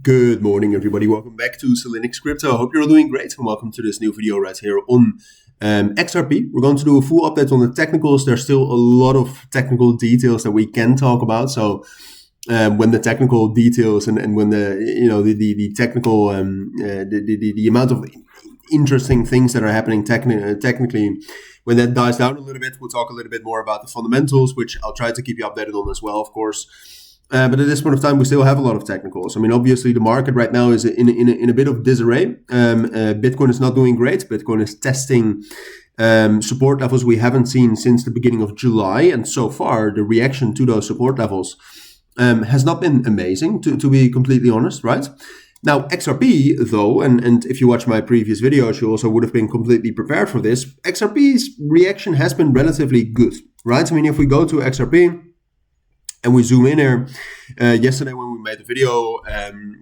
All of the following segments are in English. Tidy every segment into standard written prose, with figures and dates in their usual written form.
Good morning, everybody. Welcome back to cilinixfxcapital. I hope you're all doing great, and welcome to this new video right here on XRP. We're going to do a full update on the technicals. There's still a lot of technical details that we can talk about. So when the technical details and when the technical the amount of interesting things that are happening technically, when that dies down a little bit, we'll talk a little bit more about the fundamentals, which I'll try to keep you updated on as well, of course. But at this point of time, we still have a lot of technicals. I mean, obviously, the market right now is in a bit of disarray. Bitcoin is not doing great. Bitcoin is testing support levels we haven't seen since the beginning of July. And so far, the reaction to those support levels has not been amazing, to be completely honest, right? Now, XRP, though, and if you watch my previous videos, you also would have been completely prepared for this. XRP's reaction has been relatively good, right? I mean, if we go to XRP, and we zoom in here, yesterday when we made the video,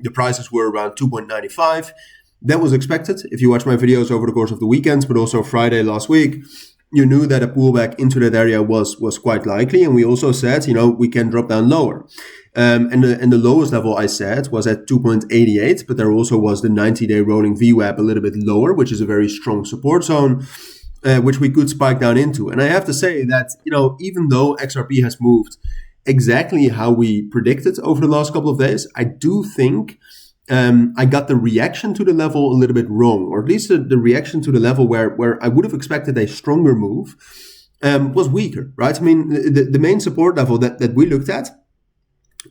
the prices were around 2.95. That was expected. If you watch my videos over the course of the weekends, but also Friday last week, you knew that a pullback into that area was quite likely. And we also said, we can drop down lower. And the lowest level I said was at 2.88, but there also was the 90-day rolling VWAP a little bit lower, which is a very strong support zone, which we could spike down into. And I have to say that, even though XRP has moved exactly how we predicted over the last couple of days, I do think I got the reaction to the level a little bit wrong, or at least the reaction to the level where I would have expected a stronger move was weaker, right? I mean, the main support level that we looked at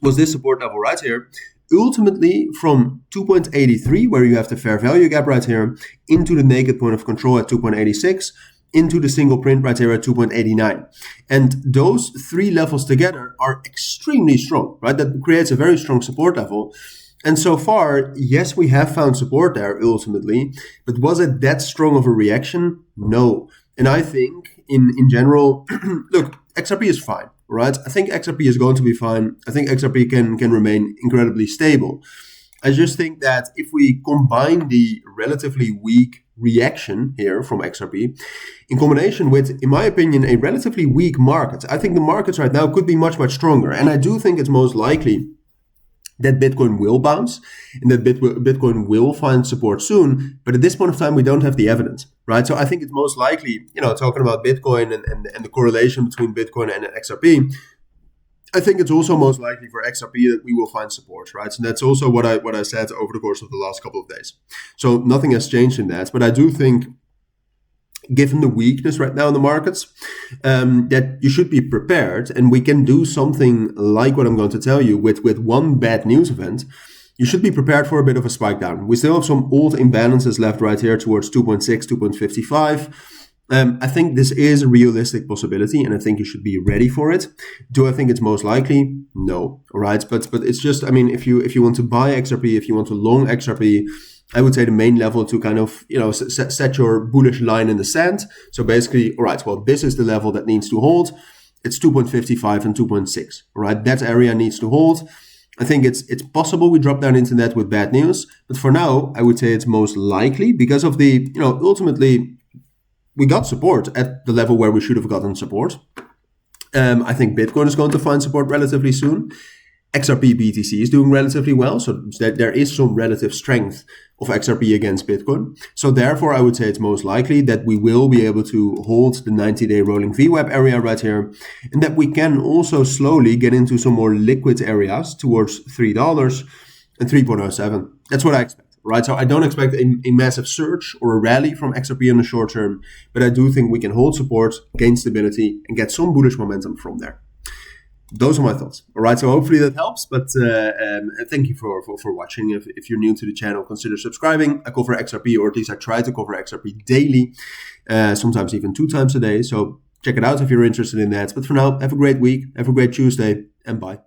was this support level right here, ultimately from 2.83, where you have the fair value gap right here, into the naked point of control at 2.86, into the single print right here at 2.89. And those three levels together are extremely strong, right? That creates a very strong support level. And so far, yes, we have found support there ultimately, but was it that strong of a reaction? No. And I think in general, look, XRP is fine, right? I think XRP is going to be fine. I think XRP can remain incredibly stable. I just think that if we combine the relatively weak reaction here from XRP in combination with, in my opinion, a relatively weak market, I think the markets right now could be much, much stronger. And I do think it's most likely that Bitcoin will bounce and that Bitcoin will find support soon. But at this point of time, we don't have the evidence, right? So I think it's most likely, talking about Bitcoin and the correlation between Bitcoin and XRP, I think it's also most likely for XRP that we will find support, right? So that's also what I said over the course of the last couple of days. So nothing has changed in that. But I do think, given the weakness right now in the markets, that you should be prepared. And we can do something like what I'm going to tell you with one bad news event. You should be prepared for a bit of a spike down. We still have some old imbalances left right here towards 2.6, 2.55. I think this is a realistic possibility, and I think you should be ready for it. Do I think it's most likely? No. All right, but it's just, I mean, if you want to buy XRP, if you want to long XRP, I would say the main level to kind of set your bullish line in the sand. So basically, all right, well, this is the level that needs to hold. It's 2.55 and 2.6. All right, that area needs to hold. I think it's possible we drop down into that with bad news, but for now, I would say it's most likely because of the ultimately, we got support at the level where we should have gotten support. I think Bitcoin is going to find support relatively soon. XRP BTC is doing relatively well, so there is some relative strength of XRP against Bitcoin. So therefore, I would say it's most likely that we will be able to hold the 90-day rolling VWAP area right here, and that we can also slowly get into some more liquid areas towards $3 and 3.07. That's what I expect. Right, so I don't expect a massive surge or a rally from XRP in the short term, but I do think we can hold support, gain stability, and get some bullish momentum from there. Those are my thoughts. All right, so hopefully that helps, but thank you for watching. If you're new to the channel, consider subscribing. I cover XRP, or at least I try to cover XRP daily, sometimes even 2 times a day. So check it out if you're interested in that. But for now, have a great week, have a great Tuesday, and bye.